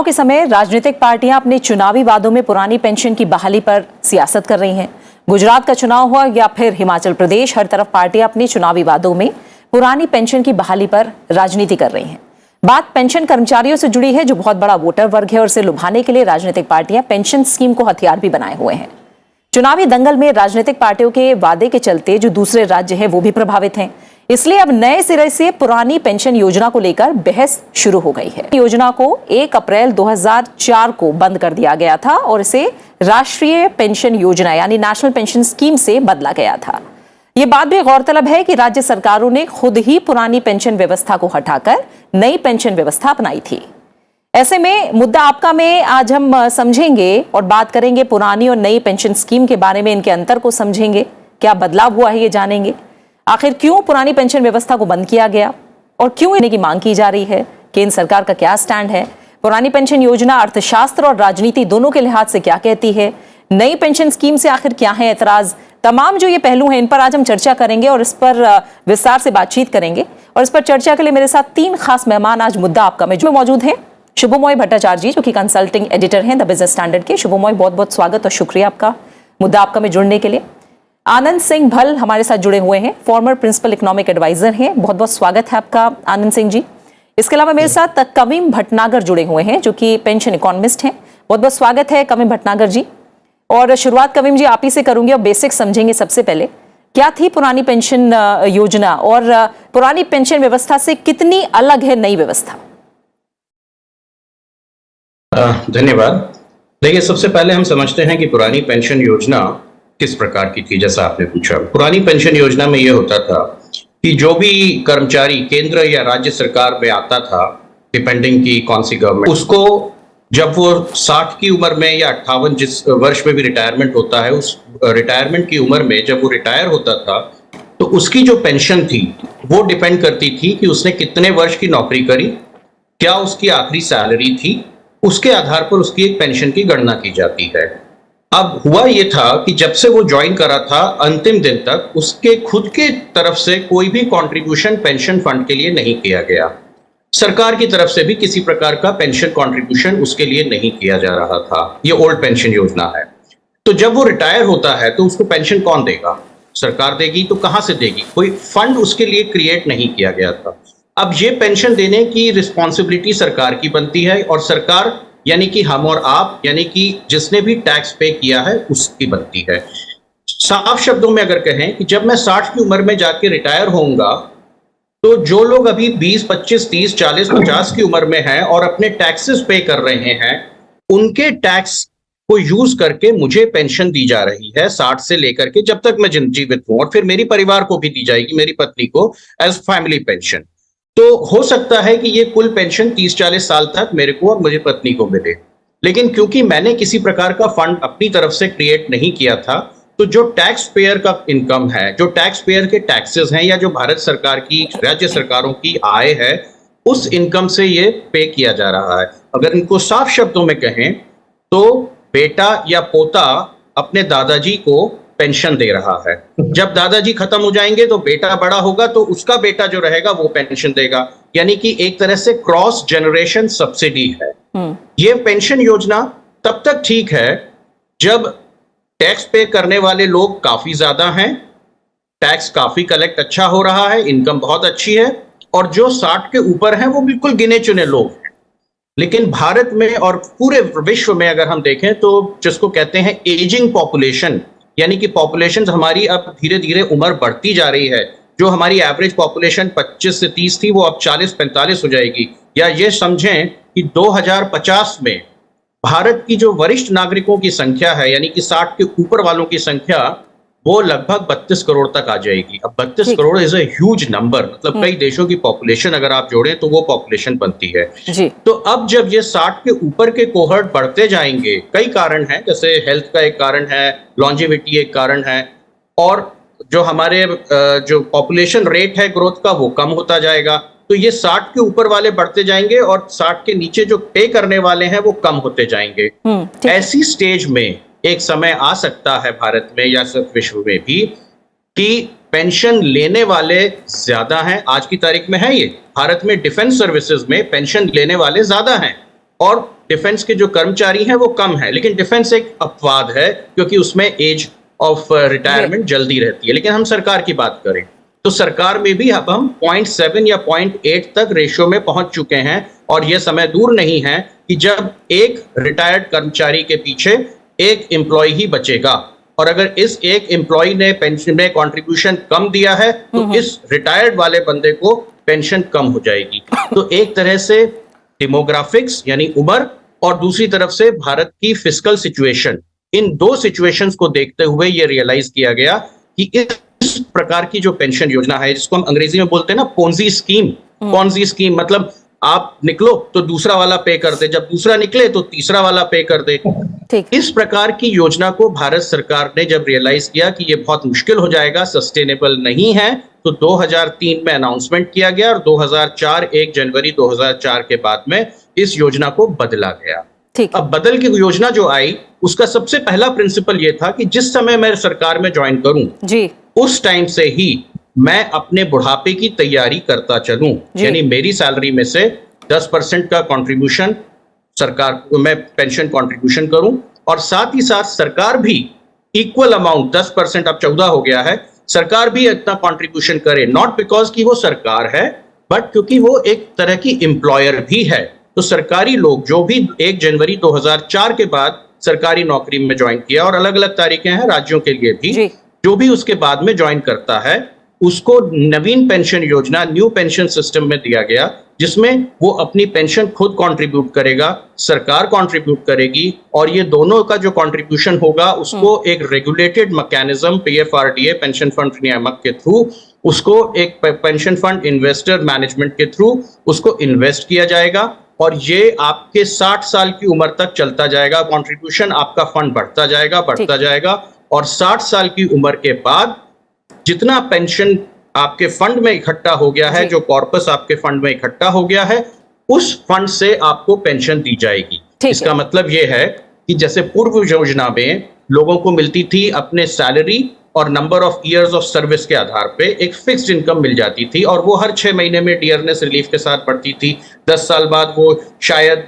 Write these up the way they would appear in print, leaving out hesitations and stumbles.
के समय राजनीतिक पार्टियां अपने चुनावी वादों में पुरानी पेंशन की बहाली पर सियासत कर रही हैं। गुजरात का चुनाव हुआ या फिर हिमाचल प्रदेश, हर तरफ पार्टियां अपने चुनावी वादों में पुरानी पेंशन की बहाली पर राजनीति कर रही हैं। बात पेंशन कर्मचारियों से जुड़ी है, जो बहुत बड़ा वोटर वर्ग है, और इसे लुभाने के लिए राजनीतिक पार्टियां पेंशन स्कीम को हथियार भी बनाए हुए हैं। चुनावी दंगल में राजनीतिक पार्टियों के वादे के चलते जो दूसरे राज्य हैं वो भी प्रभावित हैं। इसलिए अब नए सिरे से पुरानी पेंशन योजना को लेकर बहस शुरू हो गई है। योजना को 1 अप्रैल 2004 को बंद कर दिया गया था और इसे राष्ट्रीय पेंशन योजना यानी नेशनल पेंशन स्कीम से बदला गया था। ये बात भी गौरतलब है कि राज्य सरकारों ने खुद ही पुरानी पेंशन व्यवस्था को हटाकर नई पेंशन व्यवस्था अपनाई थी। ऐसे में मुद्दा आपका में आज हम समझेंगे और बात करेंगे पुरानी और नई पेंशन स्कीम के बारे में, इनके अंतर को समझेंगे, क्या बदलाव हुआ है ये जानेंगे, आखिर क्यों पुरानी पेंशन व्यवस्था को बंद किया गया और क्यों इन्हें की मांग की जा रही है, केंद्र सरकार का क्या स्टैंड है, पुरानी पेंशन योजना अर्थशास्त्र और राजनीति दोनों के लिहाज से क्या कहती है, नई पेंशन स्कीम से आखिर क्या है एतराज। तमाम जो ये पहलू हैं इन पर आज हम चर्चा करेंगे और इस पर विस्तार से बातचीत करेंगे। और इस पर चर्चा के लिए मेरे साथ 3 खास मेहमान आज मुद्दा आपका में जो मौजूद हैं। शुभमोय भट्टाचार्य जी, जो कि कंसल्टिंग एडिटर हैं द बिजनेस स्टैंडर्ड के। शुभमोय, बहुत बहुत स्वागत और शुक्रिया आपका मुद्दा आपका में जुड़ने के लिए। आनंद सिंह भल हमारे साथ जुड़े हुए हैं, फॉर्मर प्रिंसिपल इकोनॉमिक एडवाइजर हैं, बहुत बहुत स्वागत है आपका आनंद सिंह जी। इसके अलावा मेरे साथ कविम भटनागर जुड़े हुए हैं, जो कि पेंशन इकोनॉमिस्ट हैं, बहुत बहुत स्वागत है कविम भटनागर जी। और शुरुआत कविम जी आप ही से करूंगी और बेसिक समझेंगे। सबसे पहले, क्या थी पुरानी पेंशन योजना और पुरानी पेंशन व्यवस्था से कितनी अलग है नई व्यवस्था? धन्यवाद। देखिए, सबसे पहले हम समझते हैं कि पुरानी पेंशन योजना किस प्रकार की थी। जैसा आपने पूछा, पुरानी पेंशन योजना में यह होता था कि जो भी कर्मचारी केंद्र या राज्य सरकार में आता था, डिपेंडिंग की कौन सी गवर्नमेंट, उसको जब वो 60 की उम्र में या 58 जिस वर्ष में भी रिटायरमेंट होता है, उस रिटायरमेंट की उम्र में जब वो रिटायर होता था तो उसकी जो पेंशन थी वो डिपेंड करती थी कि उसने कितने वर्ष की नौकरी करी, क्या उसकी आखिरी सैलरी थी, उसके आधार पर उसकी एक पेंशन की गणना की जाती है। अब हुआ ये था कि जब से वो ज्वाइन करा था, अंतिम दिन तक उसके खुद के तरफ से कोई भी कंट्रीब्यूशन पेंशन फंड के लिए नहीं किया गया। सरकार की तरफ से भी किसी प्रकार का पेंशन कंट्रीब्यूशन उसके लिए नहीं किया जा रहा था। ये ओल्ड पेंशन योजना है। तो जब वो रिटायर होता है तो उसको पेंशन कौन देगा? सरकार देगी। तो कहां से देगी? कोई फंड उसके लिए क्रिएट नहीं किया गया था। अब ये पेंशन देने की रिस्पॉन्सिबिलिटी सरकार की बनती है, और सरकार यानी कि हम और आप, यानी कि जिसने भी टैक्स पे किया है उसकी बनती है। साफ शब्दों में अगर कहें कि जब मैं 60 की उम्र में जाके रिटायर होऊंगा तो जो लोग अभी 20, 25, 30, 40, 50 की उम्र में हैं और अपने टैक्सेस पे कर रहे हैं, उनके टैक्स को यूज करके मुझे पेंशन दी जा रही है 60 से लेकर के जब तक मैं जीवित हूं, और फिर मेरी परिवार को भी दी जाएगी, मेरी पत्नी को, एज फैमिली पेंशन। तो हो सकता है कि ये कुल पेंशन 30-40 साल तक मेरे को और मेरी पत्नी को मिले, लेकिन क्योंकि मैंने किसी प्रकार का फंड अपनी तरफ से क्रिएट नहीं किया था, तो जो टैक्स पेयर का इनकम है, जो टैक्स पेयर के टैक्सेस हैं, या जो भारत सरकार की, राज्य सरकारों की आय है, उस इनकम से ये पे किया जा रहा है। अगर इनको साफ शब्दों में कहें तो बेटा या पोता अपने दादाजी को पेंशन दे रहा है। जब दादाजी खत्म हो जाएंगे तो बेटा बड़ा होगा तो उसका बेटा जो रहेगा वो पेंशन देगा, यानी कि एक तरह से क्रॉस जनरेशन सब्सिडी है। ये पेंशन योजना तब तक ठीक है जब टैक्स पे करने वाले लोग काफी ज्यादा हैं, टैक्स काफी कलेक्ट अच्छा हो रहा है, इनकम बहुत अच्छी है, और जो 60 के ऊपर हैं वो बिल्कुल गिने चुने लोग हैं। लेकिन भारत में और पूरे विश्व में अगर हम देखें तो जिसको कहते हैं एजिंग पॉपुलेशन, यानी कि पॉपुलेशन हमारी अब धीरे धीरे उम्र बढ़ती जा रही है। जो हमारी एवरेज पॉपुलेशन 25 से 30 थी वो अब 40-45 हो जाएगी। या ये समझें कि 2050 में भारत की जो वरिष्ठ नागरिकों की संख्या है, यानी कि 60 के ऊपर वालों की संख्या, वो लगभग 32 करोड़ तक आ जाएगी। अब 32 crore is a huge number, मतलब कई देशों की पॉपुलेशन अगर आप जोड़ें तो वो पॉपुलेशन बनती है जी। तो अब जब ये 60 के ऊपर के कोहर्ट बढ़ते जाएंगे, कई कारण हैं, जैसे हेल्थ का एक कारण है, लॉन्जेविटी एक कारण है, और जो हमारे जो पॉपुलेशन रेट है ग्रोथ का वो कम होता जाएगा। तो ये 60 के ऊपर वाले बढ़ते जाएंगे और 60 के नीचे जो पे करने वाले हैं वो कम होते जाएंगे। ऐसी स्टेज में एक समय आ सकता है भारत में या सिर्फ विश्व में भी कि पेंशन लेने वाले ज्यादा हैं। आज की तारीख में है ये, भारत में डिफेंस सर्विसेज में पेंशन लेने वाले ज्यादा हैं, और डिफेंस के जो कर्मचारी हैं वो कम है, लेकिन डिफेंस एक अपवाद है क्योंकि उसमें एज ऑफ रिटायरमेंट जल्दी रहती है। लेकिन हम सरकार की बात करें तो सरकार में भी अब हम 0.7 या 0.8 तक रेशियो में पहुंच चुके हैं, और यह समय दूर नहीं है कि जब एक रिटायर्ड कर्मचारी के पीछे एक एम्प्लॉय ही बचेगा, और अगर इस एक एम्प्लॉय ने पेंशन में कंट्रीब्यूशन कम दिया है तो इस रिटायर्ड वाले बंदे को पेंशन कम हो जाएगी। तो एक तरह से डेमोग्राफिक्स यानी उम्र और दूसरी तरफ से भारत की फिस्कल सिचुएशन, इन दो सिचुएशंस को देखते हुए ये रियलाइज किया गया कि इस प्रकार की जो पेंशन योजना है, जिसको हम अंग्रेजी में बोलते हैं ना पोंजी स्कीम, पोंजी स्कीम मतलब आप निकलो तो दूसरा वाला पे कर दे, जब दूसरा निकले तो तीसरा वाला पे कर दे। इस प्रकार की योजना को भारत सरकार ने जब रियलाइज किया कि ये बहुत मुश्किल हो जाएगा, सस्टेनेबल नहीं है, तो 2003 में अनाउंसमेंट किया गया और 1 जनवरी 2004 के बाद में इस योजना को बदला गया। अब बदल की योजना जो आई उसका सबसे पहला प्रिंसिपल ये था कि जिस समय मैं सरकार में ज्वाइन करूं जी, उस टाइम से ही मैं अपने बुढ़ापे की तैयारी करता चलूं, यानी मेरी सैलरी में से 10% का कंट्रीब्यूशन सरकार को मैं पेंशन कंट्रीब्यूशन करूं, और साथ ही साथ सरकार भी इक्वल अमाउंट 10%, अब 14 हो गया है, सरकार भी इतना कंट्रीब्यूशन करे, नॉट बिकॉज कि वो सरकार है बट क्योंकि वो एक तरह की एम्प्लॉयर भी है। तो सरकारी लोग जो भी 1 जनवरी 2004 के बाद सरकारी नौकरी में ज्वाइन किया, और अलग अलग तारीखें हैं राज्यों के लिए भी, जो भी उसके बाद में ज्वाइन करता है उसको नवीन पेंशन योजना, न्यू पेंशन सिस्टम में दिया गया, जिसमें वो अपनी पेंशन खुद कंट्रीब्यूट करेगा, सरकार कंट्रीब्यूट करेगी, और ये दोनों का जो कंट्रीब्यूशन होगा उसको एक regulated mechanism PFRDA pension fund नियामक के थ्रू, उसको एक पेंशन फंड इन्वेस्टर मैनेजमेंट के थ्रू उसको इन्वेस्ट किया जाएगा, और ये आपके 60 साल की उम्र तक चलता जाएगा। कंट्रीब्यूशन आपका फंड बढ़ता जाएगा, और 60 साल की उम्र के बाद जितना पेंशन आपके फंड में इकट्ठा हो गया है, जो कॉर्पस आपके फंड में इकट्ठा हो गया है, उस फंड से आपको पेंशन दी जाएगी। इसका मतलब यह है कि जैसे पूर्व योजना में लोगों को मिलती थी अपने सैलरी और number of years of service के आधार पे एक फिक्स्ड इनकम मिल जाती थी, और वो हर 6 महीने में डियरनेस रिलीफ के साथ बढ़ती थी, 10 साल बाद वो शायद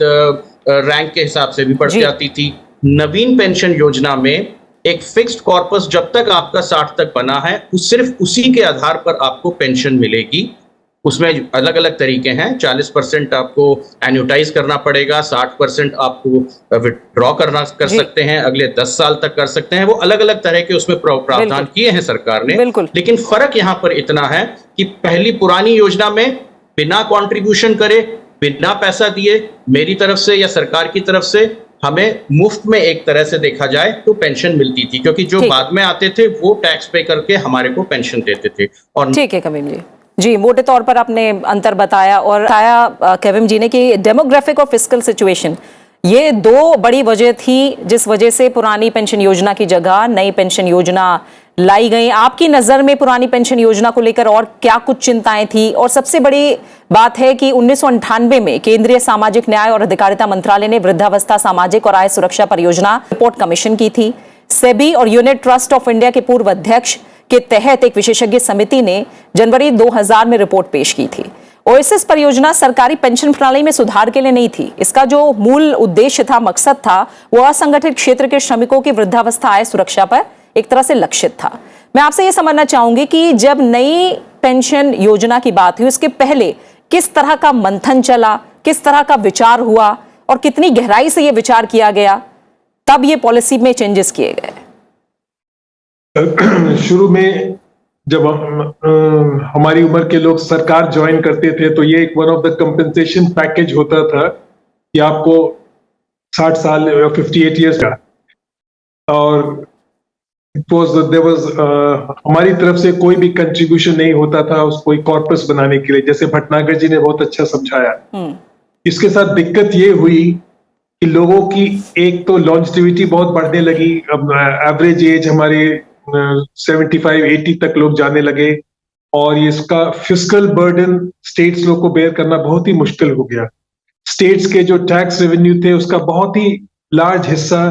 रैंक के हिसाब से भी बढ़ जाती थी। नवीन पेंशन योजना में एक फिक्स्ड कॉर्पस जब तक आपका 60 तक बना है, सिर्फ उसी के आधार पर आपको पेंशन मिलेगी। उसमें अलग अलग तरीके हैं, 40% आपको एन्यूटाइज करना पड़ेगा, 60% आपको विथड्रॉ कर सकते हैं, अगले 10 साल तक कर सकते हैं, वो अलग अलग तरह के उसमें प्रावधान किए हैं सरकार ने। लेकिन फर्क यहाँ पर इतना है कि पहली पुरानी योजना में बिना कंट्रीब्यूशन करे, बिना पैसा दिए, मेरी तरफ से या सरकार की तरफ से हमें मुफ्त में एक तरह से देखा जाए तो पेंशन मिलती थी, क्योंकि जो बाद में आते थे वो टैक्स पे करके हमारे को पेंशन देते थे। और ठीक है कविम जी, मोटे तौर पर आपने अंतर बताया, और बताया कविम जी ने कि डेमोग्राफिक और फिस्कल सिचुएशन ये दो बड़ी वजह थी जिस वजह से पुरानी पेंशन योजना की जगह नई पेंशन योजना लाई गई। आपकी नजर में पुरानी पेंशन योजना को लेकर और क्या कुछ चिंताएं थी? और सबसे बड़ी बात है कि 1998 में केंद्रीय सामाजिक न्याय और अधिकारिता मंत्रालय ने वृद्धावस्था सामाजिक और आय सुरक्षा परियोजना रिपोर्ट कमीशन की थी। सेबी और यूनिट ट्रस्ट ऑफ इंडिया के पूर्व अध्यक्ष के तहत एक विशेषज्ञ समिति ने जनवरी 2000 में रिपोर्ट पेश की थी। ओएसिस परियोजना सरकारी पेंशन प्रणाली में सुधार के लिए नहीं थी। इसका जो मूल उद्देश्य था, मकसद था, वो असंगठित क्षेत्र के श्रमिकों की वृद्धावस्था आय सुरक्षा पर एक तरह से लक्षित था। मैं आपसे ये समझना चाहूंगी कि जब नई पेंशन योजना की बात हुई, उसके पहले किस तरह का मंथन चला, किस तरह का विचार हुआ, और कितनी गहराई से ये विचार किया गया, तब ये पॉलिसी में चेंजेस किए गए? शुरू में जब हमारी उम्र के लोग सरकार ज्वाइन करते थे तो ये एक one of the compensation package होता था कि आपको 60 साल 58 इयर्स का, और हमारी तरफ से कोई भी कंट्रीब्यूशन नहीं होता था उस कोई कॉर्पस बनाने के लिए, जैसे भटनागर जी ने बहुत अच्छा समझाया। इसके साथ दिक्कत ये हुई कि लोगों की एक तो लॉन्जिविटी बहुत बढ़ने लगी, अब एवरेज एज हमारे 75-80 तक लोग जाने लगे, और इसका फिस्कल बर्डन स्टेट्स लोग को बेयर करना बहुत ही मुश्किल हो गया। स्टेट्स के जो टैक्स रेवेन्यू थे उसका बहुत ही लार्ज हिस्सा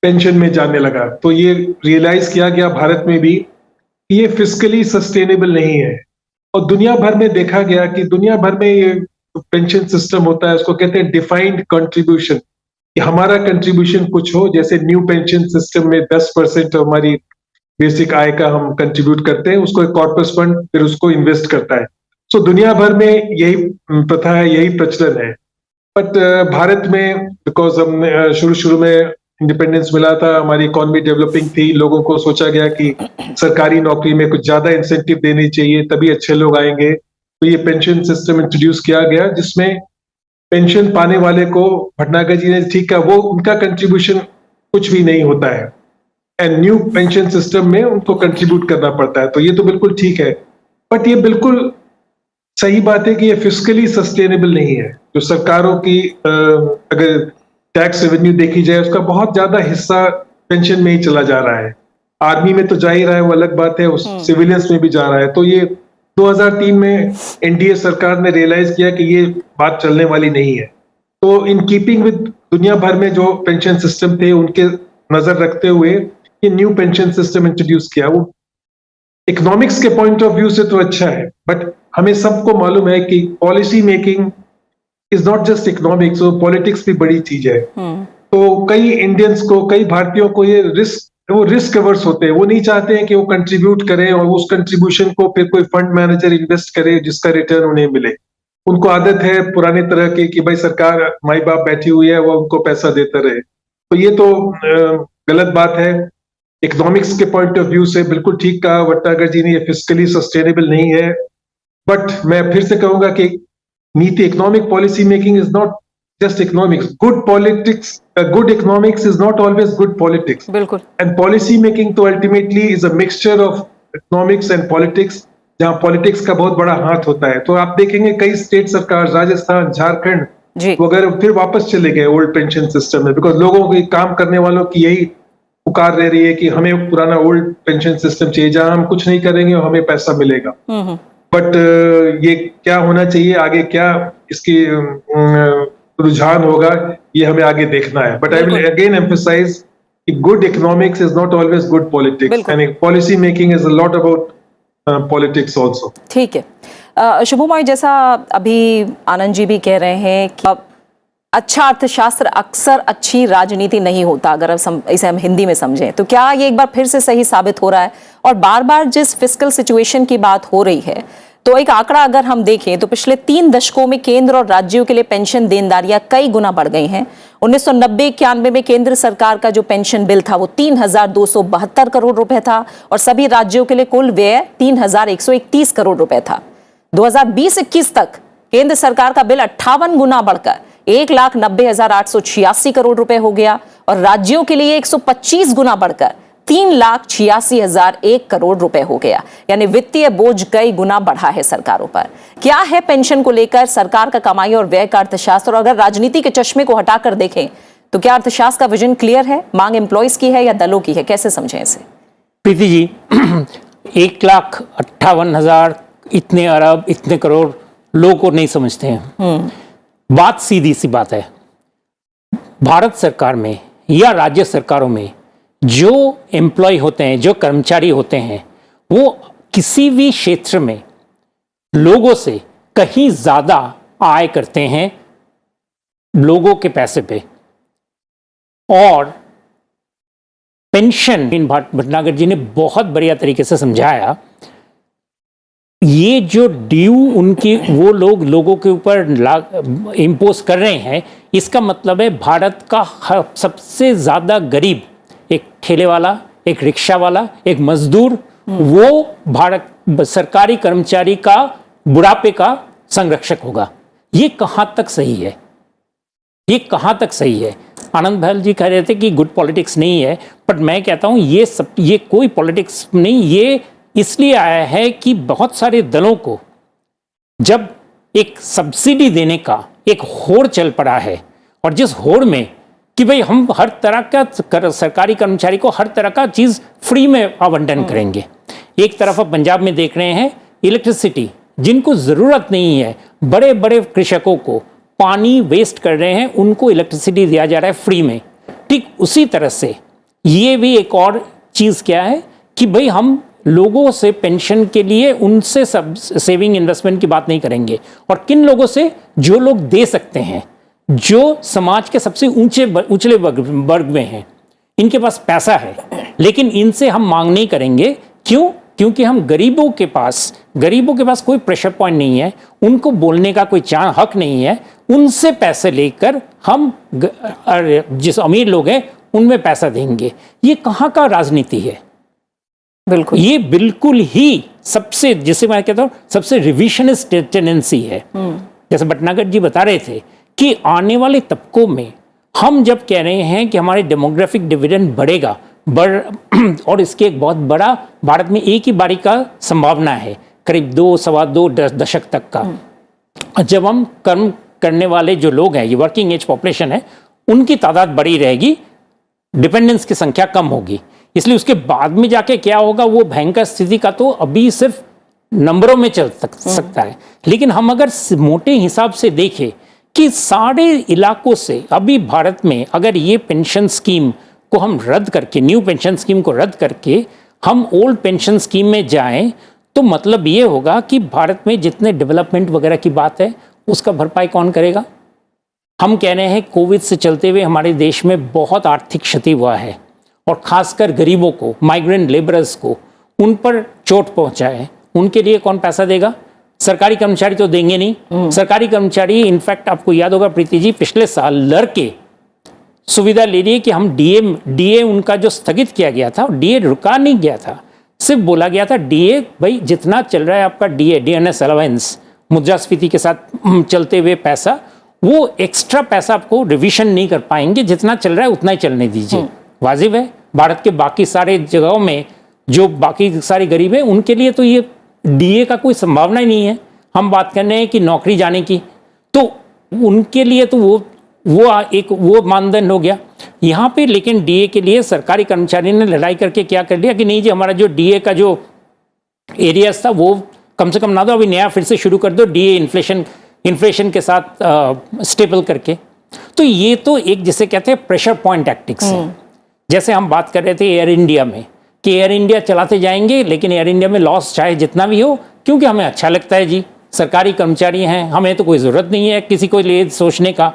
पेंशन में जाने लगा। तो ये रियलाइज किया गया भारत में भी कि ये फिस्कली सस्टेनेबल नहीं है, और दुनिया भर में देखा गया कि दुनिया भर में ये पेंशन सिस्टम होता है उसको कहते हैं डिफाइंड कंट्रीब्यूशन, कि हमारा कंट्रीब्यूशन कुछ हो। जैसे न्यू पेंशन सिस्टम में 10% हमारी बेसिक आय का हम कंट्रीब्यूट करते हैं, उसको एक कॉर्पस फंड फिर उसको इन्वेस्ट करता है। सो दुनिया भर में यही प्रथा है, यही प्रचलन है। बट भारत में बिकॉज हमने शुरू में इंडिपेंडेंस मिला था, हमारी इकोनॉमी डेवलपिंग थी, लोगों को सोचा गया कि सरकारी नौकरी में कुछ ज्यादा इंसेंटिव देनी चाहिए तभी अच्छे लोग आएंगे। तो ये पेंशन सिस्टम इंट्रोड्यूस किया गया जिसमें पेंशन पाने वाले को, भटनागर जी ने ठीक है, वो उनका कंट्रीब्यूशन कुछ भी नहीं होता है एंड न्यू पेंशन सिस्टम में उनको कंट्रीब्यूट करना पड़ता है। तो ये तो बिल्कुल ठीक है, बट ये बिल्कुल सही बात है कि ये फिस्कली सस्टेनेबल नहीं है। जो सरकारों की अगर टैक्स रेवेन्यू देखी जाए उसका बहुत ज्यादा हिस्सा पेंशन में ही चला जा रहा है। आर्मी में तो जा ही रहा है, वो अलग बात है, उस सिविलियंस में भी जा रहा है। तो ये 2003 में एनडीए सरकार ने रियलाइज किया कि ये बात चलने वाली नहीं है। तो इन कीपिंग विद दुनिया भर में जो पेंशन सिस्टम थे उनके नजर रखते हुए ये न्यू पेंशन सिस्टम इंट्रोड्यूस किया। वो इकोनॉमिक्स के पॉइंट ऑफ व्यू से तो अच्छा है, बट हमें सबको मालूम है कि policy making is not just economics, वो पॉलिटिक्स भी बड़ी चीज है। तो कई इंडियंस को, कई भारतीयों को ये रिस्क अवर्स होते हैं, वो नहीं चाहते हैं कि वो कंट्रीब्यूट करें और उस कंट्रीब्यूशन को फिर कोई फंड मैनेजर इन्वेस्ट करे जिसका रिटर्न उन्हें मिले। उनको आदत है पुराने तरह की कि भाई सरकार, माई बाप बैठी हुई है, वो उनको पैसा देता रहे। तो ये तो गलत बात है। इकोनॉमिक्स के पॉइंट ऑफ व्यू से बिल्कुल ठीक कहा भटनागर जी ने, ये फिस्कली सस्टेनेबल नहीं है। बट मैं फिर से कहूंगा कि नीति, economic policy making is not just economics. Good politics, good economics is not always good politics. बिल्कुल. And policy making तो ultimately is a mixture of economics and politics, जहाँ politics का बहुत बड़ा हाथ होता है। तो आप देखेंगे कई स्टेट सरकार, राजस्थान, झारखंड वगैरह फिर वापस चले गए ओल्ड पेंशन सिस्टम में, बिकॉज लोगों के काम करने वालों की यही पुकार रह रही है कि हमें पुराना ओल्ड पेंशन सिस्टम चाहिए जहां हम कुछ नहीं करेंगे और हमें पैसा मिलेगा। बट ये क्या होना चाहिए आगे, क्या इसकी रुझान होगा, ये हमें आगे देखना है। But I will again emphasize कि good economics is not always good politics and policy making is a lot about politics also. ठीक है शुभम भाई, जैसा अभी आनंद जी भी कह रहे हैं कि अच्छा अर्थशास्त्र अक्सर अच्छी राजनीति नहीं होता, अगर इसे हम हिंदी में समझें तो क्या ये एक बार फिर से सही साबित हो रहा है? और बार बार जिस फिस्कल सिचुएशन की बात हो रही है, तो एक आंकड़ा अगर हम देखें तो पिछले 3 दशकों में केंद्र और राज्यों के लिए पेंशन देनदारियां कई गुना बढ़ गई हैं। 1990-91 में केंद्र सरकार का जो पेंशन बिल था वो 3,272 करोड़ रुपए था और सभी राज्यों के लिए कुल व्यय 3,131 करोड़ रुपए था। 2020-21 तक केंद्र सरकार का बिल 58 गुना बढ़कर 1,90,886 करोड़ रुपए हो गया और राज्यों के लिए 125 गुना बढ़कर 3,86,001 करोड़ रुपए हो गया। यानी वित्तीय बोझ कई गुना बढ़ा है सरकारों पर। क्या है पेंशन को लेकर सरकार का कमाई और व्यय का अर्थशास्त्र? और अगर राजनीति के चश्मे को हटाकर देखें तो क्या अर्थशास्त्र का विजन क्लियर है? मांग एम्प्लॉयज की है या दलों की है? कैसे समझें इसे? प्रीति जी, 1,58,000 इतने अरब, इतने करोड़ लोगों को नहीं समझते हैं। बात सीधी सी बात है, भारत सरकार में या राज्य सरकारों में जो एम्प्लॉय होते हैं, जो कर्मचारी होते हैं, वो किसी भी क्षेत्र में लोगों से कहीं ज्यादा आय करते हैं लोगों के पैसे पे। और पेंशन, इन भटनागर जी ने बहुत बढ़िया तरीके से समझाया, ये जो ड्यू उनकी वो लोगों के ऊपर इम्पोज कर रहे हैं, इसका मतलब है भारत का सबसे ज्यादा गरीब, एक ठेले वाला, एक रिक्शा वाला, एक मजदूर, वो भारत सरकारी कर्मचारी का बुढ़ापे का संरक्षक होगा। ये कहां तक सही है? ये कहां तक सही है? आनंद भाई जी कह रहे थे कि गुड पॉलिटिक्स नहीं है, बट मैं कहता हूं ये कोई पॉलिटिक्स नहीं, ये इसलिए आया है कि बहुत सारे दलों को जब एक सब्सिडी देने का एक होड़ चल पड़ा है, और जिस होड़ में कि भाई हम हर तरह का सरकारी कर्मचारी को हर तरह का चीज फ्री में आवंटन करेंगे। एक तरफ अब पंजाब में देख रहे हैं इलेक्ट्रिसिटी, जिनको जरूरत नहीं है, बड़े बड़े कृषकों को पानी वेस्ट कर रहे हैं, उनको इलेक्ट्रिसिटी दिया जा रहा है फ्री में। ठीक उसी तरह से ये भी एक और चीज क्या है कि भाई हम लोगों से पेंशन के लिए उनसे सब सेविंग इन्वेस्टमेंट की बात नहीं करेंगे। और किन लोगों से? जो लोग दे सकते हैं, जो समाज के सबसे उछले वर्ग में हैं, इनके पास पैसा है, लेकिन इनसे हम मांग नहीं करेंगे। क्यों? क्योंकि हम गरीबों के पास कोई प्रेशर पॉइंट नहीं है, उनको बोलने का कोई हक नहीं है। उनसे पैसे लेकर हम जिस अमीर लोग हैं उनमें पैसा देंगे। ये कहाँ का राजनीति है? बिल्कुल, ये बिल्कुल ही सबसे, जिसे मैं कहता हूँ, सबसे रिविजनिस्ट टेंडेंसी है। जैसे भटनागर जी बता रहे थे कि आने वाले तबकों में हम जब कह रहे हैं कि हमारे डेमोग्राफिक डिविडेंड बढ़ेगा, और इसके एक बहुत बड़ा भारत में एक ही बारी का संभावना है, करीब 2-2.25 दशक तक का। जब हम कर्म करने वाले जो लोग हैं, ये वर्किंग एज पॉपुलेशन है, उनकी तादाद बढ़ी रहेगी, डिपेंडेंस की संख्या कम होगी। इसलिए उसके बाद में जाके क्या होगा, वो भयंकर स्थिति का तो अभी सिर्फ नंबरों में चल सकता है। लेकिन हम अगर मोटे हिसाब से देखें कि सारे इलाकों से अभी भारत में अगर ये पेंशन स्कीम को हम रद्द करके, न्यू पेंशन स्कीम को रद्द करके हम ओल्ड पेंशन स्कीम में जाएं, तो मतलब ये होगा कि भारत में जितने डेवलपमेंट वगैरह की बात है उसका भरपाई कौन करेगा? हम कह रहे हैं कोविड से चलते हुए हमारे देश में बहुत आर्थिक क्षति हुआ है, और खासकर गरीबों को, माइग्रेंट लेबरर्स को, उन पर चोट पहुंचा है। उनके लिए कौन पैसा देगा? सरकारी कर्मचारी तो देंगे नहीं। सरकारी कर्मचारी, इनफैक्ट आपको याद होगा प्रीति जी, पिछले साल लड़के सुविधा ले लिए कि हम डीए उनका जो स्थगित किया गया था, डीए रुका नहीं गया था, सिर्फ बोला गया था डीए भाई जितना चल रहा है आपका डीएनएस अलावेंस, मुद्रास्फीति के साथ चलते हुए पैसा, वो एक्स्ट्रा पैसा आपको रिविजन नहीं कर पाएंगे, जितना चल रहा है उतना ही चलने दीजिए। वाजिब है। भारत के बाकी सारे जगहों में जो बाकी सारे गरीब हैं उनके लिए तो ये डीए का कोई संभावना ही नहीं है। हम बात कर रहे हैं कि नौकरी जाने की, तो उनके लिए तो वो मानदंड हो गया यहाँ पे। लेकिन डीए के लिए सरकारी कर्मचारी ने लड़ाई करके क्या कर लिया कि नहीं जी, हमारा जो डीए का जो एरियाज था वो कम से कम ना दो, अभी नया फिर से शुरू कर दो डीए इन्फ्लेशन के साथ स्टेबल करके। तो ये तो एक जिसे कहते हैं प्रेशर पॉइंट टैक्टिक्स है। जैसे हम बात कर रहे थे एयर इंडिया में कि एयर इंडिया चलाते जाएंगे, लेकिन एयर इंडिया में लॉस चाहे जितना भी हो, क्योंकि हमें अच्छा लगता है जी, सरकारी कर्मचारी हैं, हमें तो कोई ज़रूरत नहीं है किसी को लिए सोचने का।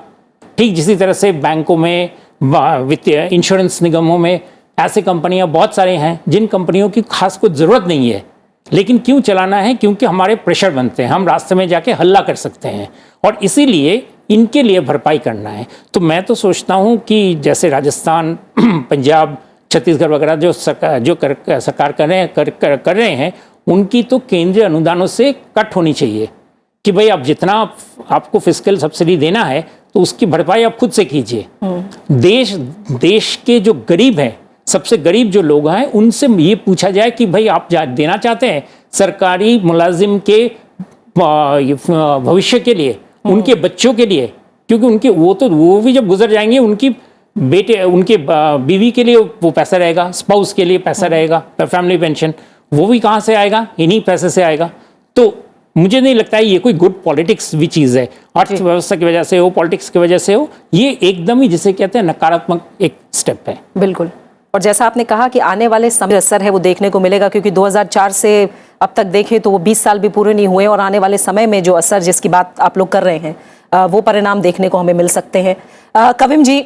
ठीक जिसी तरह से बैंकों में, वित्तीय इंश्योरेंस निगमों में ऐसे कंपनियां बहुत सारे हैं जिन कंपनियों की खास कोई ज़रूरत नहीं है, लेकिन क्यों चलाना है? क्योंकि हमारे प्रेशर बनते हैं, हम रास्ते में जाके हल्ला कर सकते हैं, और इसीलिए इनके लिए भरपाई करना है। तो मैं तो सोचता हूँ कि जैसे राजस्थान, पंजाब, छत्तीसगढ़ वगैरह जो सरकार कर रहे हैं, उनकी तो केंद्रीय अनुदानों से कट होनी चाहिए कि भाई आप जितना आपको फिस्कल सब्सिडी देना है तो उसकी भरपाई आप खुद से कीजिए। देश के जो गरीब हैं, सबसे गरीब जो लोग हैं, उनसे ये पूछा जाए कि भाई आप देना चाहते हैं सरकारी मुलाजिम के भविष्य के लिए, उनके बच्चों के लिए, क्योंकि वो भी जब गुजर जाएंगे, उनकी बीवी के लिए वो पैसा रहेगा, स्पाउस के लिए पैसा रहेगा, फैमिली पेंशन, वो भी कहाँ से आएगा? इन्हीं पैसे से आएगा। तो मुझे नहीं लगता है ये कोई गुड पॉलिटिक्स भी चीज़ है, अर्थव्यवस्था की वजह से हो, पॉलिटिक्स की वजह से हो, ये एकदम ही जिसे कहते हैं नकारात्मक एक स्टेप है। बिल्कुल। और जैसा आपने कहा कि आने वाले समय असर है वो देखने को मिलेगा, क्योंकि 2004 से अब तक देखें तो वो 20 साल भी पूरे नहीं हुए, और आने वाले समय में जो असर जिसकी बात आप लोग कर रहे हैं वो परिणाम देखने को हमें मिल सकते हैं। कविम जी,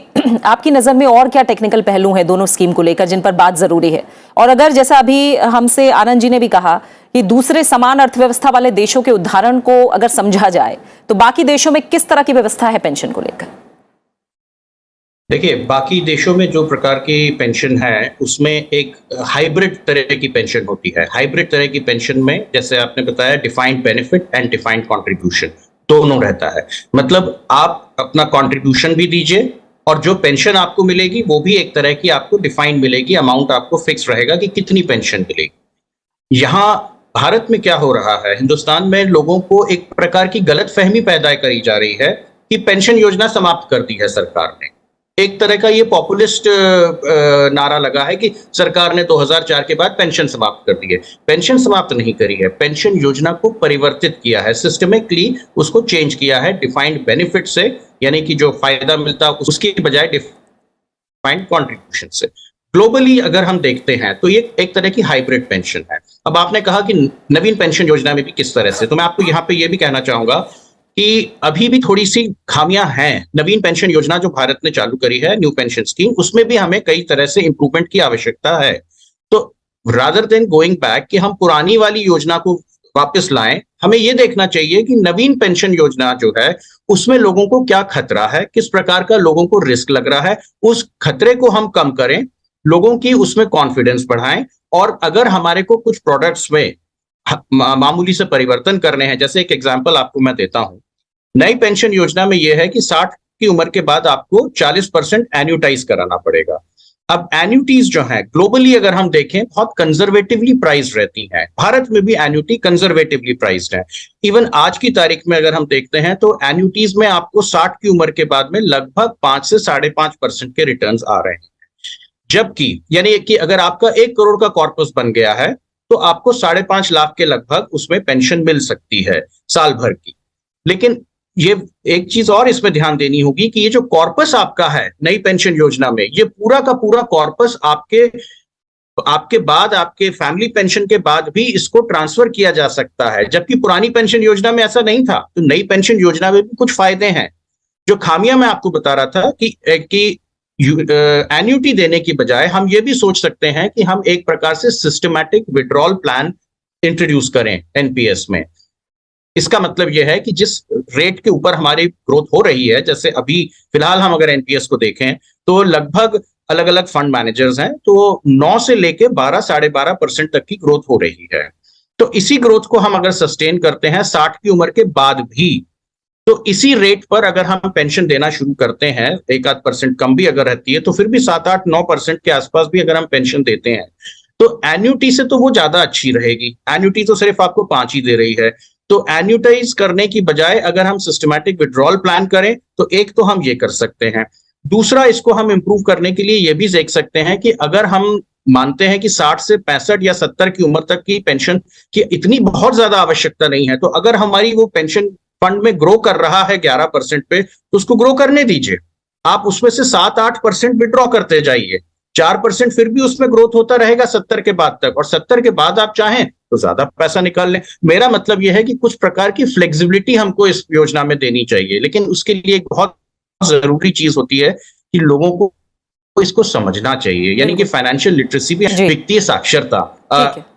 आपकी नज़र में और क्या टेक्निकल पहलू हैं दोनों स्कीम को लेकर जिन पर बात ज़रूरी है? और अगर जैसा अभी हमसे आनंद जी ने भी कहा कि दूसरे समान अर्थव्यवस्था वाले देशों के उदाहरण को अगर समझा जाए तो बाकी देशों में किस तरह की व्यवस्था है पेंशन को लेकर? देखिए, बाकी देशों में जो प्रकार की पेंशन है उसमें एक हाइब्रिड तरह की पेंशन होती है। हाइब्रिड तरह की पेंशन में, जैसे आपने बताया, defined benefit and defined contribution दोनों रहता है। मतलब आप अपना कंट्रीब्यूशन भी दीजिए और जो पेंशन आपको मिलेगी वो भी एक तरह की आपको डिफाइंड मिलेगी, अमाउंट आपको फिक्स रहेगा कि कितनी पेंशन मिलेगी। यहाँ भारत में क्या हो रहा है, हिंदुस्तान में लोगों को एक प्रकार की गलतफहमी पैदा करी जा रही है कि पेंशन योजना समाप्त कर दी है सरकार ने। एक तरह का ये पॉपुलिस्ट नारा लगा है कि सरकार ने 2004 के बाद पेंशन समाप्त कर दी है। पेंशन समाप्त नहीं करी है, पेंशन योजना को परिवर्तित किया है, सिस्टमिकली उसको चेंज किया है डिफाइंड बेनिफिट से, यानी कि जो फायदा मिलता है उसकी बजाय डिफाइंड कंट्रीब्यूशन से। ग्लोबली अगर हम देखते हैं तो ये एक तरह की हाइब्रिड पेंशन है। अब आपने कहा कि नवीन पेंशन योजना में भी किस तरह से, तो मैं आपको यहाँ पे ये भी कहना चाहूंगा कि अभी भी थोड़ी सी खामियां हैं। नवीन पेंशन योजना जो भारत ने चालू करी है, न्यू पेंशन स्कीम, उसमें भी हमें कई तरह से इंप्रूवमेंट की आवश्यकता है। तो रादर देन गोइंग बैक कि हम पुरानी वाली योजना को वापस लाएं, हमें यह देखना चाहिए कि नवीन पेंशन योजना जो है उसमें लोगों को क्या खतरा है, किस प्रकार का लोगों को रिस्क लग रहा है, उस खतरे को हम कम करें, लोगों की उसमें कॉन्फिडेंस बढ़ाएं। और अगर हमारे को कुछ प्रोडक्ट्स में मामूली से परिवर्तन करने हैं, जैसे एक एग्जांपल आपको मैं देता हूं, नई पेंशन योजना में यह है कि 60 की उम्र के बाद आपको 40% एन्यूटाइज कराना पड़ेगा। अब एन्यूटीज जो है ग्लोबली अगर हम देखें बहुत कंजर्वेटिवली प्राइस्ड रहती हैं, भारत में भी एन्यूटी कंजर्वेटिवली प्राइस्ड है। इवन आज की तारीख में अगर हम देखते हैं तो एन्यूटीज में आपको 60 की उम्र के बाद में लगभग 5 से 5.5% के रिटर्न्स आ रहे हैं, जबकि यानी कि अगर आपका 1 करोड़ का कॉर्पस बन गया है तो आपको 5.5 लाख के लगभग उसमें पेंशन मिल सकती है साल भर की। लेकिन ये एक चीज और इसमें ध्यान देनी होगी कि ये जो कॉर्पस आपका है नई पेंशन योजना में, ये पूरा का पूरा कॉर्पस आपके बाद, आपके फैमिली पेंशन के बाद भी इसको ट्रांसफर किया जा सकता है, जबकि पुरानी पेंशन योजना में ऐसा नहीं था। तो नई पेंशन योजना में भी कुछ फायदे हैं। जो खामियां मैं आपको बता रहा था कि एन्यूटी देने की बजाय हम ये भी सोच सकते हैं कि हम एक प्रकार से सिस्टमैटिक विड्रॉल प्लान इंट्रोड्यूस करें एनपीएस में। इसका मतलब यह है कि जिस रेट के ऊपर हमारी ग्रोथ हो रही है, जैसे अभी फिलहाल हम अगर एनपीएस को देखें तो लगभग अलग अलग फंड मैनेजर्स हैं तो 9 से लेके 12 12.5% तक की ग्रोथ हो रही है। तो इसी ग्रोथ को हम अगर सस्टेन करते हैं 60 की उम्र के बाद भी, तो इसी रेट पर अगर हम पेंशन देना शुरू करते हैं, 1-8% कम भी अगर रहती है तो फिर भी 7-8-9% के आसपास भी अगर हम पेंशन देते हैं तो एन्यूटी से तो वो ज्यादा अच्छी रहेगी। एन्यूटी तो सिर्फ आपको 5 ही दे रही है। तो एन्यूटाइज करने की बजाय अगर हम सिस्टमैटिक विड्रॉल प्लान करें तो एक तो हम ये कर सकते हैं। दूसरा, इसको हम इंप्रूव करने के लिए ये भी देख सकते हैं कि अगर हम मानते हैं कि 60 से 65 या 70 की उम्र तक की पेंशन की इतनी बहुत ज्यादा आवश्यकता नहीं है, तो अगर हमारी वो पेंशन फंड में ग्रो कर रहा है 11% पे, तो उसको ग्रो करने दीजिए। आप उसमें से 7-8% विड्रॉ करते जाइए, 4% फिर भी उसमें ग्रोथ होता रहेगा 70 के बाद तक, और 70 के बाद आप चाहें तो ज्यादा पैसा निकाल लें। मेरा मतलब यह है कि कुछ प्रकार की फ्लेक्सिबिलिटी हमको इस योजना में देनी चाहिए, लेकिन उसके लिए एक बहुत जरूरी चीज होती है कि लोगों को इसको समझना चाहिए, यानी कि फाइनेंशियल लिटरेसी भी, वित्तीय साक्षरता।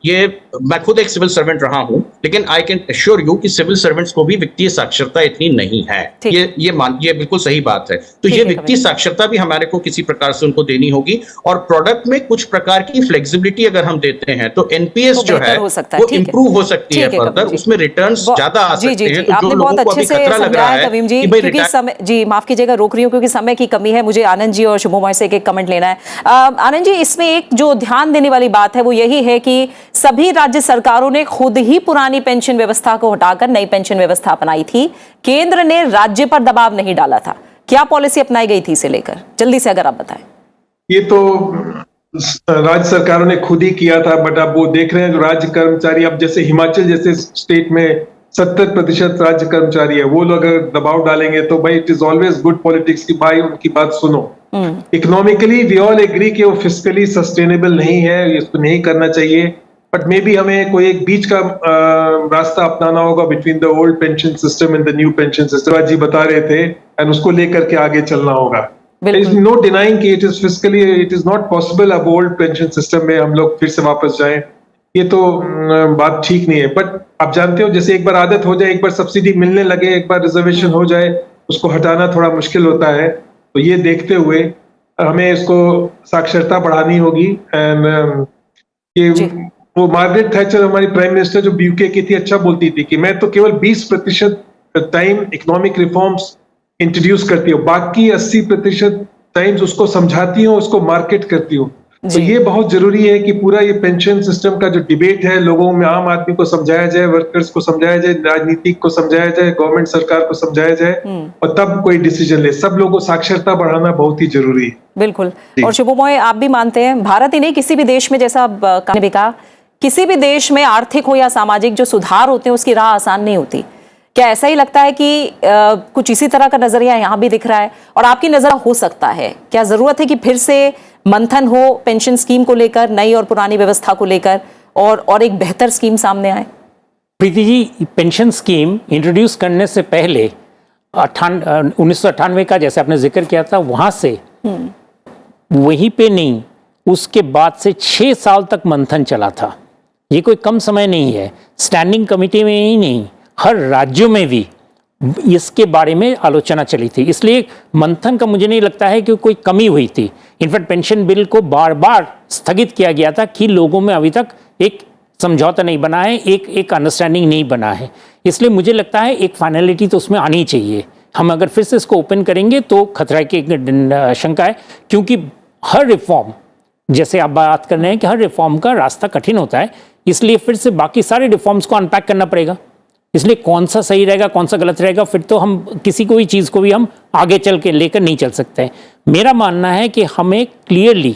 ये मैं खुद एक सिविल सर्वेंट रहा हूं, लेकिन आई कैन एश्योर यू कि सिविल सर्वेंट्स को भी वित्तीय साक्षरता इतनी नहीं है। ये बिल्कुल सही बात है। तो ये वित्तीय साक्षरता भी हमारे को किसी प्रकार से उनको देनी होगी, और प्रोडक्ट में कुछ प्रकार की फ्लेक्सिबिलिटी अगर हम देते हैं तो एनपीएस जो है वो इंप्रूव हो सकती है फर्दर, उसमें रिटर्न्स ज्यादा आ सकते हैं। तो जो लोगों को अभी खतरा लग रहा है कि भाई समय, जी माफ कीजिएगा रोक रही हूँ क्योंकि समय की कमी है, मुझे आनंद जी और शुभमय से एक कमेंट लेना है। आनंद जी, इसमें एक जो ध्यान देने वाली बात है वो यही है कि सभी राज्य सरकारों ने खुद ही पुरानी पेंशन व्यवस्था को हटाकर नई पेंशन व्यवस्था अपनाई थी। केंद्र ने राज्य पर दबाव नहीं डाला था। क्या पॉलिसी अपनाई गई थी इसे लेकर, जल्दी से अगर आप बताएं। ये तो राज्य सरकारों ने खुद ही किया था, बट अब वो देख रहे हैं जो राज्य कर्मचारी, अब जैसे हिमाचल जैसे स्टेट में 70% राज्य कर्मचारी है, वो लोग अगर दबाव डालेंगे तो भाई it is always good politics की भाई उनकी बात सुनो। इकोनॉमिकली वी ऑल एग्री कि वो फिस्कली सस्टेनेबल नहीं है, इसको नहीं करना चाहिए, बट मे बी हमें कोई एक बीच का रास्ता अपनाना होगा between the old pension system and the new pension system. जी बता रहे थे, एंड उसको लेकर के आगे चलना होगा। नो डिनाइंग कि it is fiscally it is not possible अब ओल्ड पेंशन सिस्टम में हम लोग फिर से वापस जाएं, ये तो बात ठीक नहीं है। बट आप जानते हो जैसे एक बार आदत हो जाए, एक बार सब्सिडी मिलने लगे, एक बार रिजर्वेशन हो जाए, उसको हटाना थोड़ा मुश्किल होता है। तो ये देखते हुए हमें इसको साक्षरता बढ़ानी होगी। एंड ये वो मार्गरेट थैचर हमारी प्राइम मिनिस्टर जो यूके की थी, अच्छा बोलती थी कि मैं तो केवल 20% टाइम इकोनॉमिक रिफॉर्म्स इंट्रोड्यूस करती हूँ, बाकी 80% टाइम्स उसको समझाती हूँ, उसको मार्केट करती हूँ। तो ये बहुत जरूरी है कि पूरा ये पेंशन सिस्टम का जो डिबेट है लोगों में, आम आदमी को समझाया जाए, वर्कर्स को समझाया जाए, राजनीतिक को समझाया जाए, गवर्नमेंट सरकार को समझाया जाए, और तब कोई डिसीजन ले। सब लोगों को साक्षरता बढ़ाना बहुत ही जरूरी है। बिल्कुल। और शुभमय, आप भी मानते हैं भारत ही नहीं किसी भी देश में, जैसा आपने कहा, किसी भी देश में आर्थिक हो या सामाजिक जो सुधार होते हैं उसकी राह आसान नहीं होती। क्या ऐसा ही लगता है कि कुछ इसी तरह का नजरिया यहाँ भी दिख रहा है और आपकी नजर हो सकता है? क्या जरूरत है कि फिर से मंथन हो पेंशन स्कीम को लेकर, नई और पुरानी व्यवस्था को लेकर, और एक बेहतर स्कीम सामने आए? Preeti ji, pension scheme introduce करने से पहले 1998 का जैसे आपने जिक्र किया था, वहां से वहीं पे नहीं, उसके बाद से 6 साल तक मंथन चला था। ये कोई कम समय नहीं है। स्टैंडिंग कमेटी में ही नहीं, हर राज्यों में भी इसके बारे में आलोचना चली थी। इसलिए मंथन का मुझे नहीं लगता है कि कोई कमी हुई थी। इनफैक्ट पेंशन बिल को बार बार स्थगित किया गया था कि लोगों में अभी तक एक समझौता नहीं बना है, एक अंडरस्टैंडिंग नहीं बना है। इसलिए मुझे लगता है एक फाइनलिटी तो उसमें आनी चाहिए। हम अगर फिर से इसको ओपन करेंगे तो खतरा की शंका है, क्योंकि हर रिफॉर्म, जैसे आप बात कर रहे हैं कि हर रिफॉर्म का रास्ता कठिन होता है, इसलिए फिर से बाकी सारे रिफॉर्म्स को अनपैक करना पड़ेगा। इसलिए कौन सा सही रहेगा, कौन सा गलत रहेगा, फिर तो हम किसी कोई चीज़ को भी हम आगे चल के लेकर नहीं चल सकते। मेरा मानना है कि हमें क्लियरली,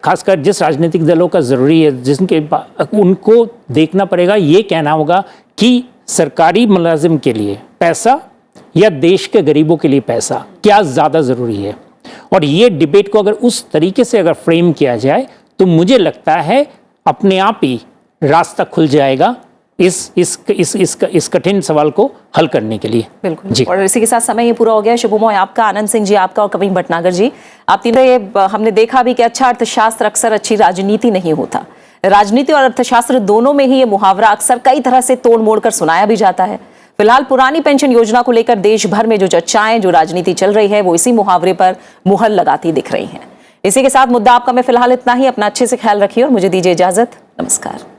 खासकर जिस राजनीतिक दलों का ज़रूरी है, जिनके उनको देखना पड़ेगा, ये कहना होगा कि सरकारी मुलाजिम के लिए पैसा या देश के गरीबों के लिए पैसा क्या ज़्यादा ज़रूरी है। और ये डिबेट को अगर उस तरीके से अगर फ्रेम किया जाए तो मुझे लगता है अपने आप ही रास्ता खुल जाएगा इस कठिन सवाल को हल करने के लिए। बिल्कुल जी। और इसी के साथ समय ये पूरा हो गया। शुभमोय आपका, आनंद सिंह जी आपका, और कविन भटनागर जी, आप तीनों ये हमने देखा भी कि अच्छा अर्थशास्त्र अक्सर अच्छी राजनीति नहीं होता। राजनीति और अर्थशास्त्र दोनों में ही ये मुहावरा अक्सर कई तरह से तोड़ मोड़ कर सुनाया भी जाता है। फिलहाल पुरानी पेंशन योजना को लेकर देश भर में जो चर्चाएं, जो राजनीति चल रही है, वो इसी मुहावरे पर मुहर लगाती दिख रही है। इसी के साथ मुद्दा आपका में फिलहाल इतना ही। अपना अच्छे से ख्याल रखिए और मुझे दीजिए इजाजत। नमस्कार।